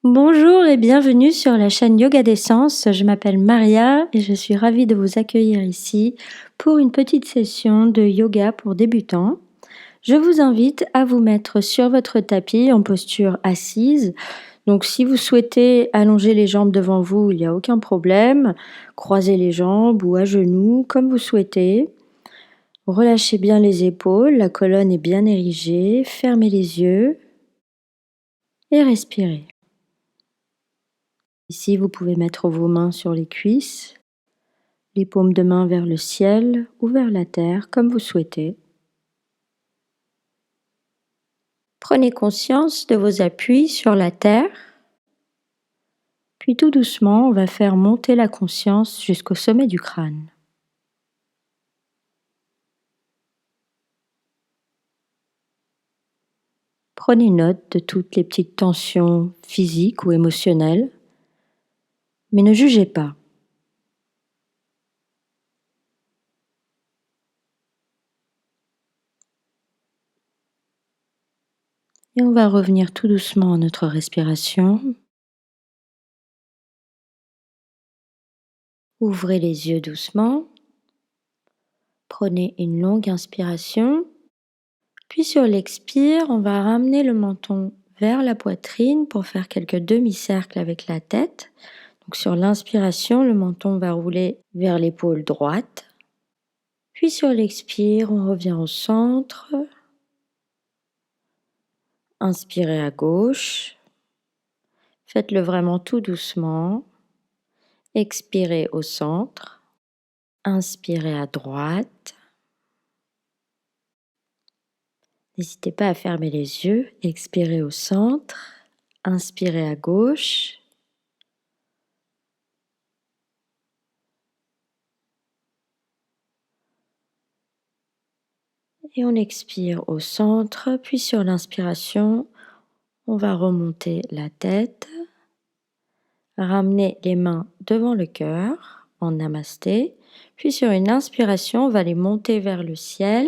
Bonjour et bienvenue sur la chaîne Yoga d'Essence. Je m'appelle Maria et je suis ravie de vous accueillir ici pour une petite session de yoga pour débutants. Je vous invite à vous mettre sur votre tapis en posture assise. Donc si vous souhaitez allonger les jambes devant vous, il n'y a aucun problème. Croisez les jambes ou à genoux comme vous souhaitez. Relâchez bien les épaules, la colonne est bien érigée. Fermez les yeux et respirez. Ici, vous pouvez mettre vos mains sur les cuisses, les paumes de main vers le ciel ou vers la terre, comme vous souhaitez. Prenez conscience de vos appuis sur la terre, puis tout doucement, on va faire monter la conscience jusqu'au sommet du crâne. Prenez note de toutes les petites tensions physiques ou émotionnelles, mais ne jugez pas. Et on va revenir tout doucement à notre respiration. Ouvrez les yeux doucement. Prenez une longue inspiration. Puis sur l'expire, on va ramener le menton vers la poitrine pour faire quelques demi-cercles avec la tête. Donc sur l'inspiration, le menton va rouler vers l'épaule droite. Puis sur l'expire, on revient au centre. Inspirez à gauche. Faites-le vraiment tout doucement. Expirez au centre. Inspirez à droite. N'hésitez pas à fermer les yeux. Expirez au centre. Inspirez à gauche. Et on expire au centre, puis sur l'inspiration, on va remonter la tête, ramener les mains devant le cœur en namasté, puis sur une inspiration, on va les monter vers le ciel,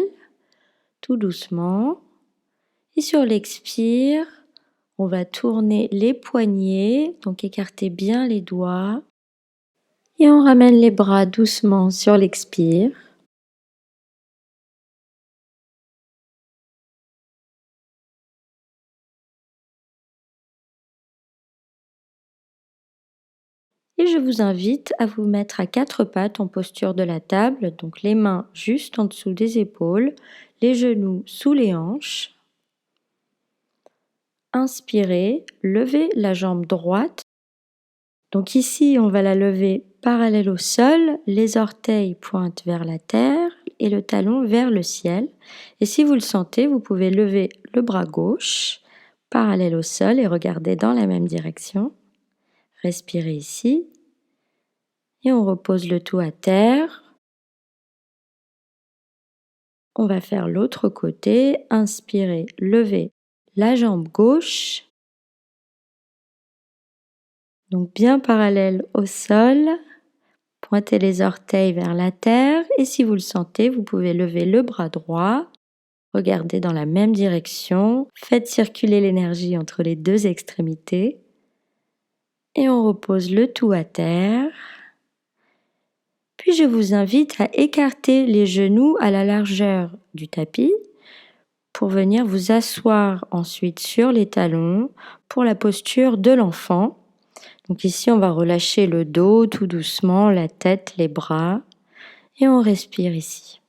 tout doucement. Et sur l'expire, on va tourner les poignets, donc écarter bien les doigts. Et on ramène les bras doucement sur l'expire. Et je vous invite à vous mettre à quatre pattes en posture de la table, donc les mains juste en dessous des épaules, les genoux sous les hanches. Inspirez, levez la jambe droite. Donc ici, on va la lever parallèle au sol, les orteils pointent vers la terre et le talon vers le ciel. Et si vous le sentez, vous pouvez lever le bras gauche parallèle au sol et regarder dans la même direction. Respirez ici. Et on repose le tout à terre. On va faire l'autre côté. Inspirez, levez la jambe gauche. Donc bien parallèle au sol. Pointez les orteils vers la terre. Et si vous le sentez, vous pouvez lever le bras droit. Regardez dans la même direction. Faites circuler l'énergie entre les deux extrémités. Et on repose le tout à terre. Puis je vous invite à écarter les genoux à la largeur du tapis pour venir vous asseoir ensuite sur les talons pour la posture de l'enfant. Donc ici, on va relâcher le dos tout doucement, la tête, les bras et on respire ici.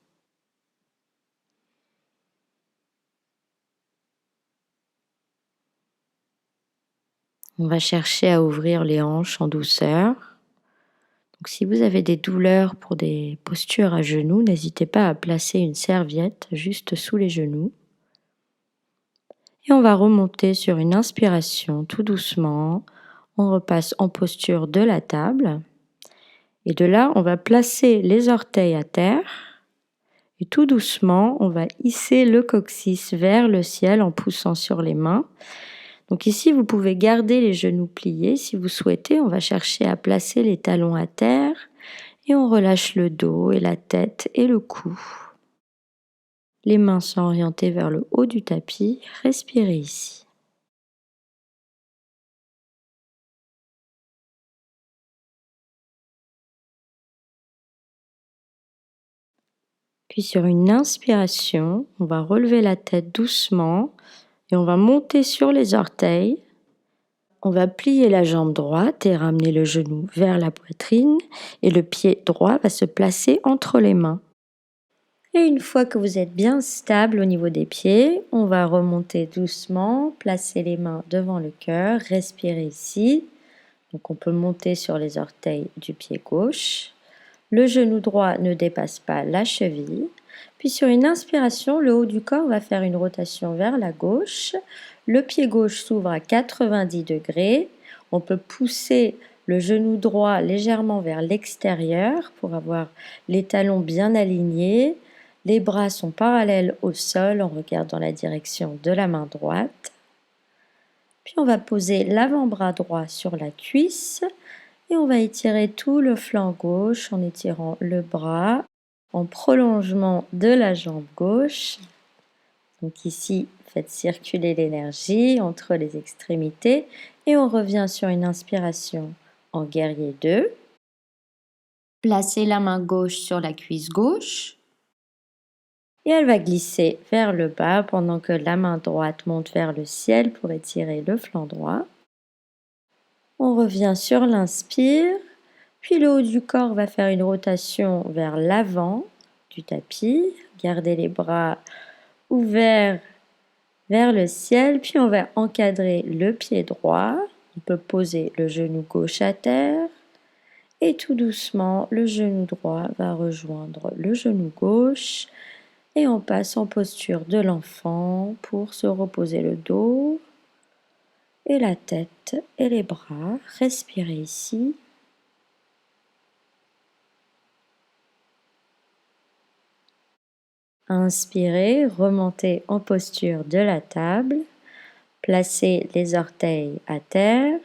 On va chercher à ouvrir les hanches en douceur. Donc si vous avez des douleurs pour des postures à genoux, n'hésitez pas à placer une serviette juste sous les genoux. Et on va remonter sur une inspiration tout doucement. On repasse en posture de la table. Et de là, on va placer les orteils à terre. Et tout doucement, on va hisser le coccyx vers le ciel en poussant sur les mains. Donc ici, vous pouvez garder les genoux pliés si vous souhaitez. On va chercher à placer les talons à terre. Et on relâche le dos et la tête et le cou. Les mains sont orientées vers le haut du tapis. Respirez ici. Puis sur une inspiration, on va relever la tête doucement et on va monter sur les orteils. On va plier la jambe droite et ramener le genou vers la poitrine et le pied droit va se placer entre les mains. Et une fois que vous êtes bien stable au niveau des pieds, on va remonter doucement, placer les mains devant le cœur, respirer ici. Donc on peut monter sur les orteils du pied gauche. Le genou droit ne dépasse pas la cheville. Puis sur une inspiration, le haut du corps va faire une rotation vers la gauche. Le pied gauche s'ouvre à 90 degrés. On peut pousser le genou droit légèrement vers l'extérieur pour avoir les talons bien alignés. Les bras sont parallèles au sol, on regarde dans la direction de la main droite. Puis on va poser l'avant-bras droit sur la cuisse et on va étirer tout le flanc gauche en étirant le bras en prolongement de la jambe gauche. Donc ici, faites circuler l'énergie entre les extrémités et on revient sur une inspiration en guerrier 2. Placez la main gauche sur la cuisse gauche et elle va glisser vers le bas pendant que la main droite monte vers le ciel pour étirer le flanc droit. On revient sur l'inspire, puis le haut du corps va faire une rotation vers l'avant du tapis. Gardez les bras ouverts vers le ciel, puis on va encadrer le pied droit. On peut poser le genou gauche à terre et tout doucement, le genou droit va rejoindre le genou gauche et on passe en posture de l'enfant pour se reposer le dos et la tête et les bras. Respirez ici. Inspirez, remontez en posture de la table. Placez les orteils à terre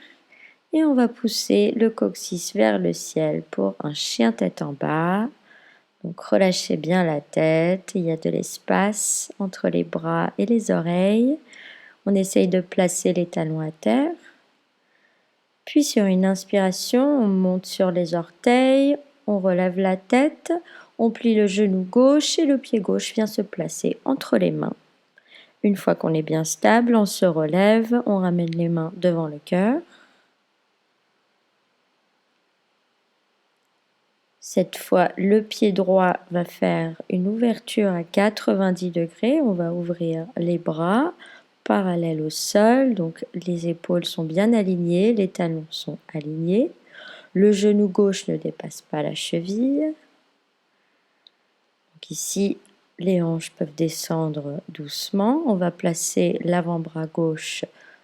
et on va pousser le coccyx vers le ciel pour un chien tête en bas. Donc relâchez bien la tête, il y a de l'espace entre les bras et les oreilles. On essaye de placer les talons à terre. Puis sur une inspiration, on monte sur les orteils, on relève la tête, on plie le genou gauche et le pied gauche vient se placer entre les mains. Une fois qu'on est bien stable, on se relève, on ramène les mains devant le cœur. Cette fois, le pied droit va faire une ouverture à 90 degrés. On va ouvrir les bras parallèles au sol. Donc les épaules sont bien alignées, les talons sont alignés. Le genou gauche ne dépasse pas la cheville. Donc ici, les hanches peuvent descendre doucement. On va placer l'avant-bras gauche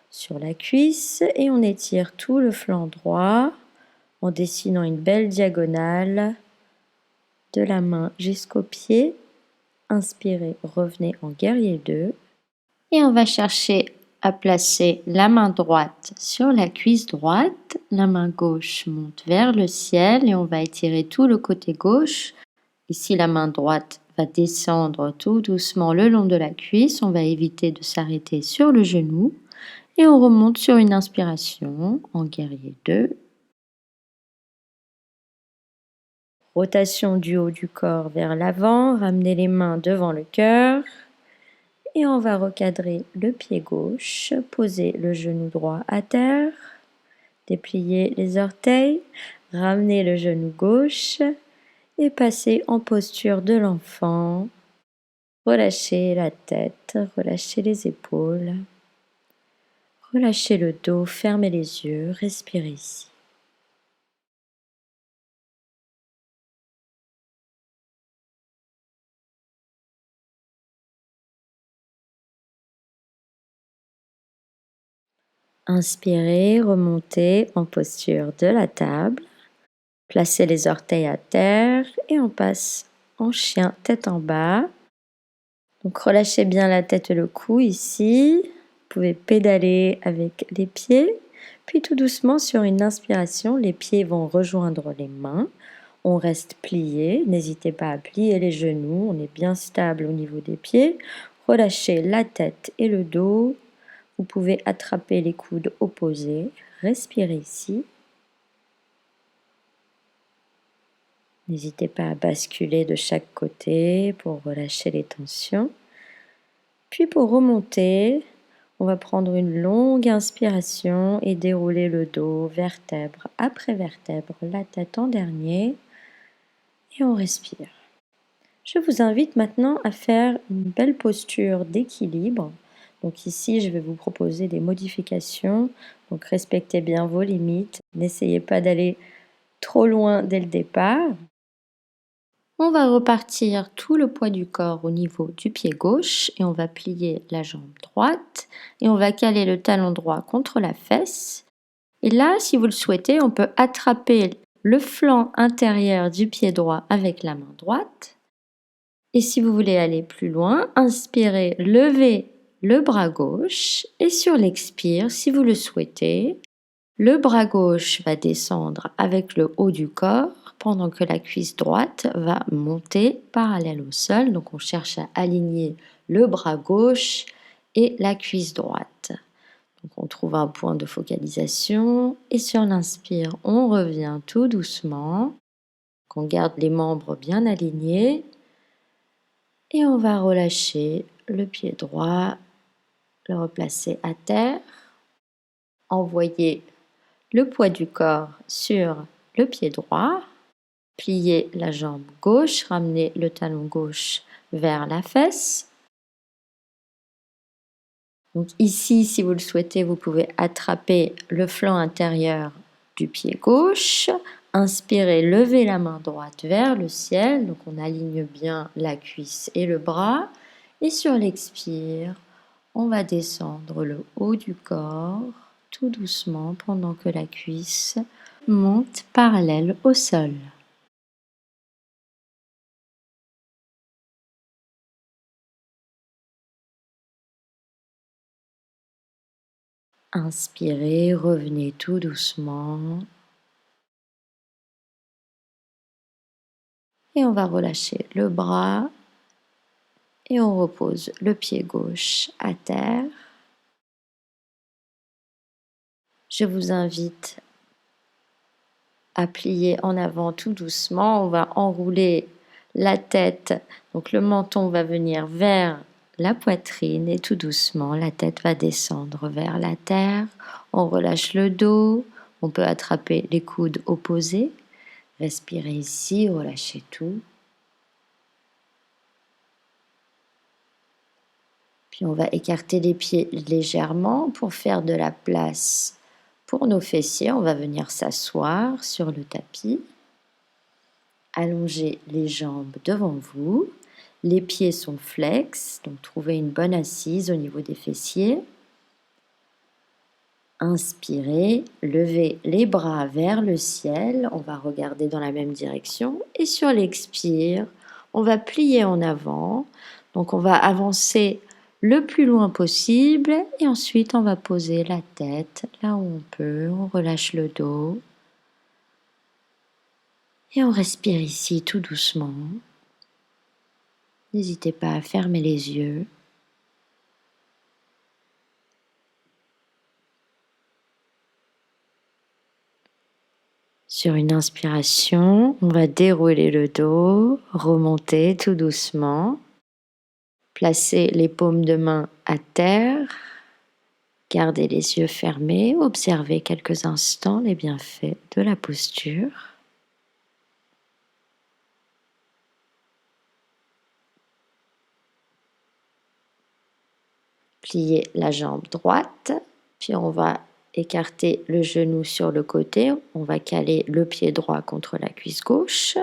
sur la cuisse et on étire tout le flanc droit en dessinant une belle diagonale de la main jusqu'au pied. Inspirez, revenez en guerrier 2. Et on va chercher à placer la main droite sur la cuisse droite. La main gauche monte vers le ciel et on va étirer tout le côté gauche. Ici, la main droite va descendre tout doucement le long de la cuisse. On va éviter de s'arrêter sur le genou. Et on remonte sur une inspiration en guerrier 2. Rotation du haut du corps vers l'avant, ramenez les mains devant le cœur et on va recadrer le pied gauche, poser le genou droit à terre, déplier les orteils, ramener le genou gauche et passer en posture de l'enfant. Relâchez la tête, relâchez les épaules, relâchez le dos, fermez les yeux, respirez ici. Inspirez, remontez en posture de la table. Placez les orteils à terre et on passe en chien tête en bas. Donc relâchez bien la tête et le cou ici. Vous pouvez pédaler avec les pieds. Puis tout doucement sur une inspiration, les pieds vont rejoindre les mains. On reste plié. N'hésitez pas à plier les genoux. On est bien stable au niveau des pieds. Relâchez la tête et le dos. Vous pouvez attraper les coudes opposés. Respirez ici. N'hésitez pas à basculer de chaque côté pour relâcher les tensions. Puis pour remonter, on va prendre une longue inspiration et dérouler le dos, vertèbre après vertèbre, la tête en dernier. Et on respire. Je vous invite maintenant à faire une belle posture d'équilibre. Donc ici, je vais vous proposer des modifications. Donc respectez bien vos limites. N'essayez pas d'aller trop loin dès le départ. On va repartir tout le poids du corps au niveau du pied gauche et on va plier la jambe droite et on va caler le talon droit contre la fesse. Et là, si vous le souhaitez, on peut attraper le flanc intérieur du pied droit avec la main droite. Et si vous voulez aller plus loin, inspirez, levez le bras gauche et sur l'expire, si vous le souhaitez, le bras gauche va descendre avec le haut du corps pendant que la cuisse droite va monter parallèle au sol. Donc on cherche à aligner le bras gauche et la cuisse droite. Donc on trouve un point de focalisation et sur l'inspire, on revient tout doucement. On garde les membres bien alignés et on va relâcher le pied droit, le replacer à terre, envoyer le poids du corps sur le pied droit, plier la jambe gauche, ramener le talon gauche vers la fesse. Donc ici, si vous le souhaitez, vous pouvez attraper le flanc intérieur du pied gauche. Inspirez, levez la main droite vers le ciel. Donc on aligne bien la cuisse et le bras. Et sur l'expire, on va descendre le haut du corps tout doucement pendant que la cuisse monte parallèle au sol. Inspirez, revenez tout doucement. Et on va relâcher le bras et on repose le pied gauche à terre. Je vous invite à plier en avant tout doucement. On va enrouler la tête, donc le menton va venir vers la poitrine et tout doucement la tête va descendre vers la terre. On relâche le dos, on peut attraper les coudes opposés. Respirez ici, relâchez tout. Puis on va écarter les pieds légèrement pour faire de la place pour nos fessiers. On va venir s'asseoir sur le tapis. Allongez les jambes devant vous. Les pieds sont flex, donc trouvez une bonne assise au niveau des fessiers. Inspirez, levez les bras vers le ciel. On va regarder dans la même direction. Et sur l'expire, on va plier en avant. Donc on va avancer le plus loin possible et ensuite on va poser la tête là où on peut, on relâche le dos et on respire ici tout doucement. N'hésitez pas à fermer les yeux. Sur une inspiration, on va dérouler le dos, remonter tout doucement. Placez les paumes de main à terre. Gardez les yeux fermés, observez quelques instants les bienfaits de la posture. Pliez la jambe droite, puis on va écarter le genou sur le côté, on va caler le pied droit contre la cuisse gauche.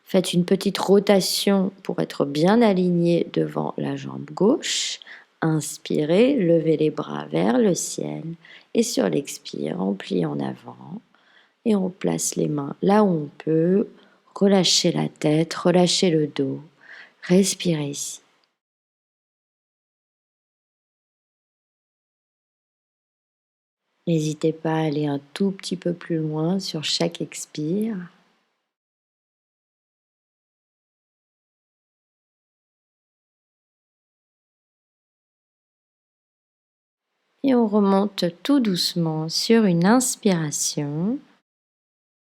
Faites une petite rotation pour être bien aligné devant la jambe gauche. Inspirez, levez les bras vers le ciel et sur l'expire, on plie en avant et on place les mains là où on peut. Relâchez la tête, relâchez le dos. Respirez ici. N'hésitez pas à aller un tout petit peu plus loin sur chaque expire. Et on remonte tout doucement sur une inspiration.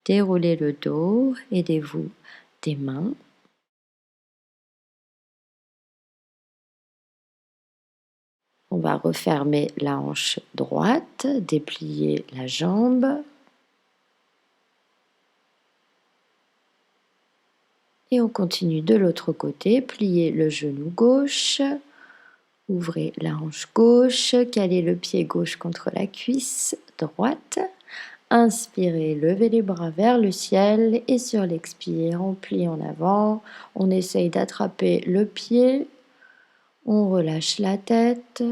Déroulez le dos, aidez-vous des mains. On va refermer la hanche droite, déplier la jambe. Et on continue de l'autre côté, pliez le genou gauche, ouvrez la hanche gauche, calez le pied gauche contre la cuisse droite. Inspirez, levez les bras vers le ciel et sur l'expire, on plie en avant. On essaye d'attraper le pied, on relâche la tête,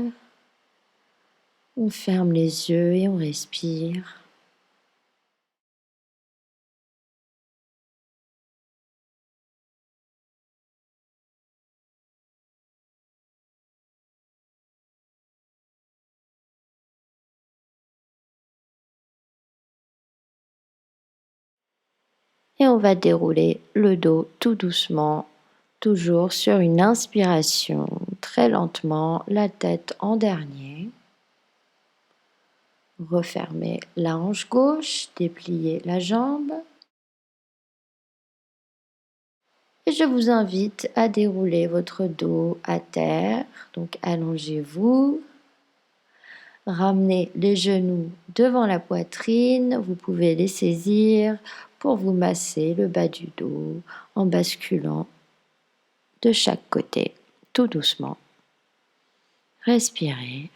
on ferme les yeux et on respire. Et on va dérouler le dos tout doucement, toujours sur une inspiration, très lentement, la tête en dernier. Refermez la hanche gauche, dépliez la jambe. Et je vous invite à dérouler votre dos à terre. Donc allongez-vous. Ramenez les genoux devant la poitrine. Vous pouvez les saisir pour vous masser le bas du dos en basculant de chaque côté, tout doucement. Respirez.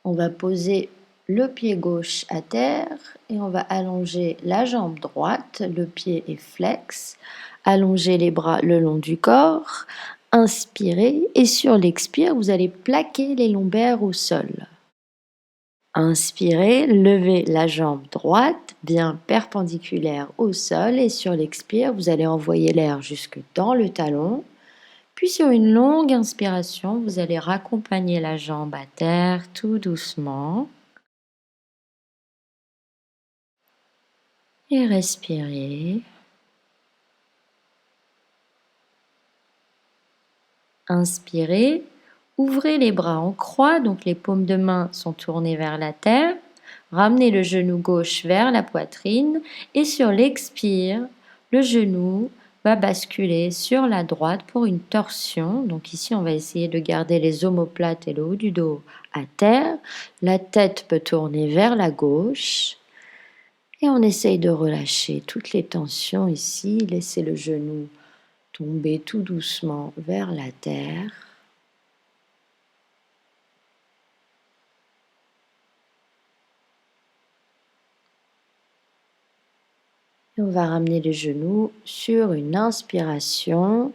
On va poser le pied gauche à terre et on va allonger la jambe droite. Le pied est flex. Allongez les bras le long du corps. Inspirez et sur l'expire, vous allez plaquer les lombaires au sol. Inspirez, levez la jambe droite bien perpendiculaire au sol et sur l'expire, vous allez envoyer l'air jusque dans le talon. Puis sur une longue inspiration, vous allez raccompagner la jambe à terre tout doucement. Et respirez. Inspirez, ouvrez les bras en croix, donc les paumes de main sont tournées vers la terre. Ramenez le genou gauche vers la poitrine et sur l'expire, le genou va basculer sur la droite pour une torsion. Donc ici, on va essayer de garder les omoplates et le haut du dos à terre. La tête peut tourner vers la gauche. Et on essaye de relâcher toutes les tensions ici. Laissez le genou tomber tout doucement vers la terre. Et on va ramener les genoux sur une inspiration.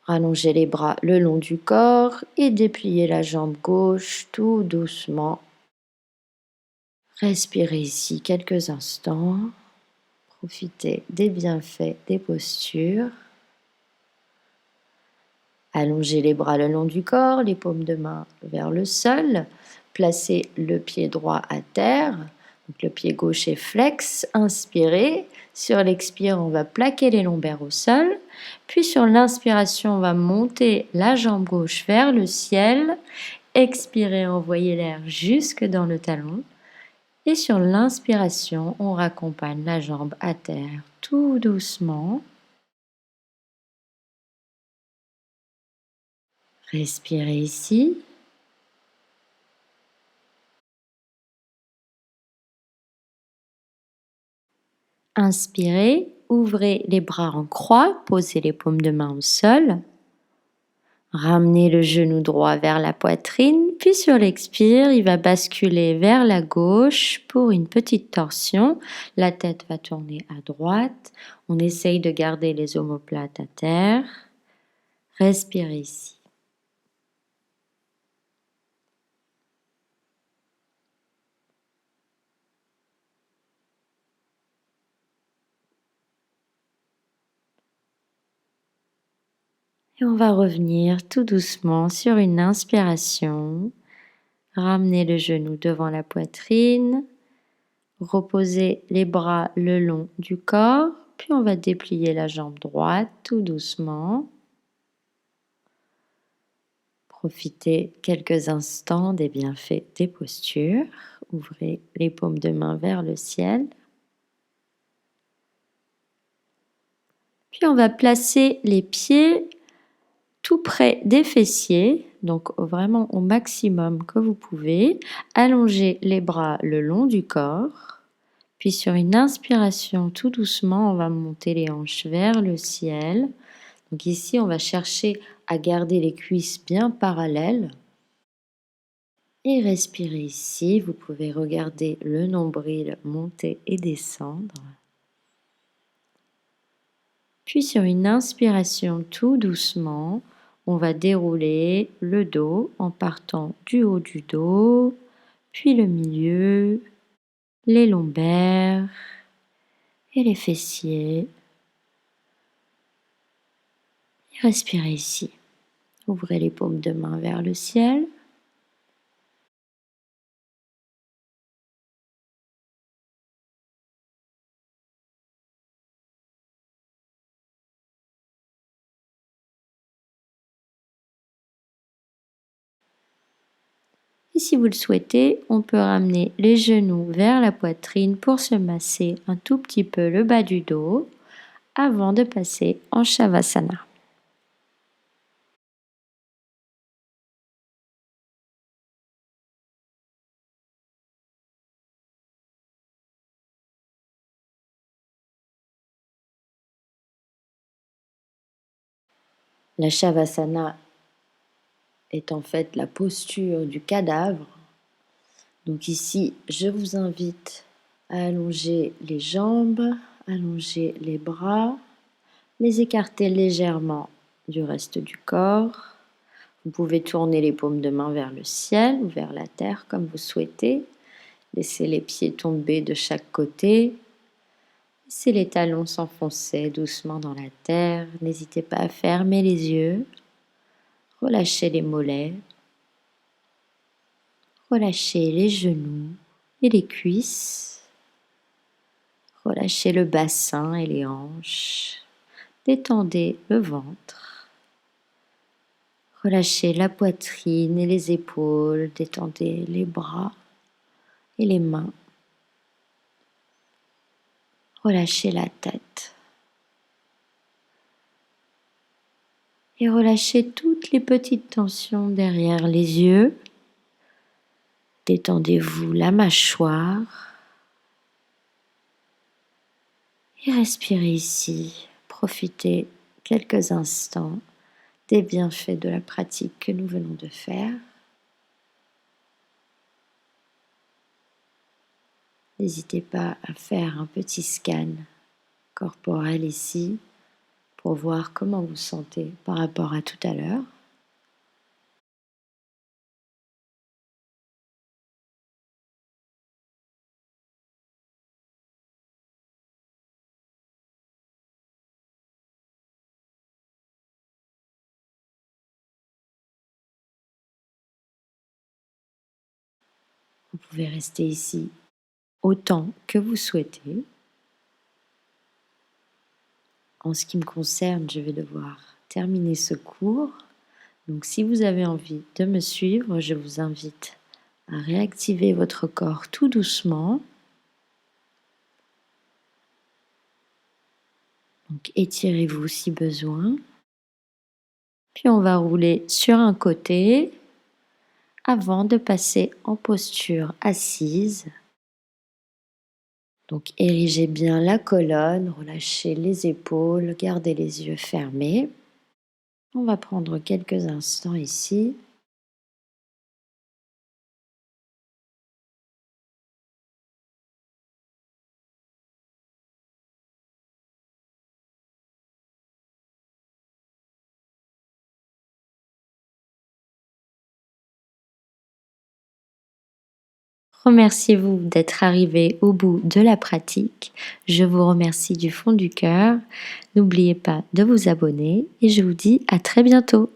Rallongez les bras le long du corps et dépliez la jambe gauche tout doucement. Respirez ici quelques instants. Profitez des bienfaits des postures. Allongez les bras le long du corps, les paumes de main vers le sol. Placez le pied droit à terre. Donc le pied gauche est flex. Inspirez. Sur l'expire, on va plaquer les lombaires au sol. Puis sur l'inspiration, on va monter la jambe gauche vers le ciel. Expirez, envoyez l'air jusque dans le talon. Et sur l'inspiration, on raccompagne la jambe à terre tout doucement. Respirez ici. Inspirez, ouvrez les bras en croix, posez les paumes de main au sol. Ramenez le genou droit vers la poitrine, puis sur l'expire, il va basculer vers la gauche pour une petite torsion. La tête va tourner à droite. On essaye de garder les omoplates à terre. Respirez ici. Et on va revenir tout doucement sur une inspiration. Ramenez le genou devant la poitrine. Reposez les bras le long du corps. Puis on va déplier la jambe droite tout doucement. Profitez quelques instants des bienfaits des postures. Ouvrez les paumes de main vers le ciel. Puis on va placer les pieds tout près des fessiers, donc vraiment au maximum que vous pouvez. Allongez les bras le long du corps. Puis sur une inspiration, tout doucement, on va monter les hanches vers le ciel. Donc ici, on va chercher à garder les cuisses bien parallèles. Et respirez ici. Vous pouvez regarder le nombril monter et descendre. Puis sur une inspiration tout doucement, on va dérouler le dos en partant du haut du dos, puis le milieu, les lombaires et les fessiers. Et respirez ici. Ouvrez les paumes de main vers le ciel. Et si vous le souhaitez, on peut ramener les genoux vers la poitrine pour se masser un tout petit peu le bas du dos avant de passer en Shavasana. La Shavasana est en fait la posture du cadavre. Donc ici, je vous invite à allonger les jambes, allonger les bras, les écarter légèrement du reste du corps. Vous pouvez tourner les paumes de main vers le ciel ou vers la terre comme vous souhaitez. Laissez les pieds tomber de chaque côté. Laissez les talons s'enfoncer doucement dans la terre. N'hésitez pas à fermer les yeux. Relâchez les mollets. Relâchez les genoux et les cuisses. Relâchez le bassin et les hanches. Détendez le ventre. Relâchez la poitrine et les épaules. Détendez les bras et les mains. Relâchez la tête. Et relâchez toutes les petites tensions derrière les yeux. Détendez-vous la mâchoire. Et respirez ici. Profitez quelques instants des bienfaits de la pratique que nous venons de faire. N'hésitez pas à faire un petit scan corporel ici pour voir comment vous sentez par rapport à tout à l'heure. Vous pouvez rester ici autant que vous souhaitez. En ce qui me concerne, je vais devoir terminer ce cours. Donc si vous avez envie de me suivre, je vous invite à réactiver votre corps tout doucement. Donc étirez-vous si besoin. Puis on va rouler sur un côté avant de passer en posture assise. Donc érigez bien la colonne, relâchez les épaules, gardez les yeux fermés. On va prendre quelques instants ici. Remerciez-vous d'être arrivé au bout de la pratique. Je vous remercie du fond du cœur. N'oubliez pas de vous abonner et je vous dis à très bientôt.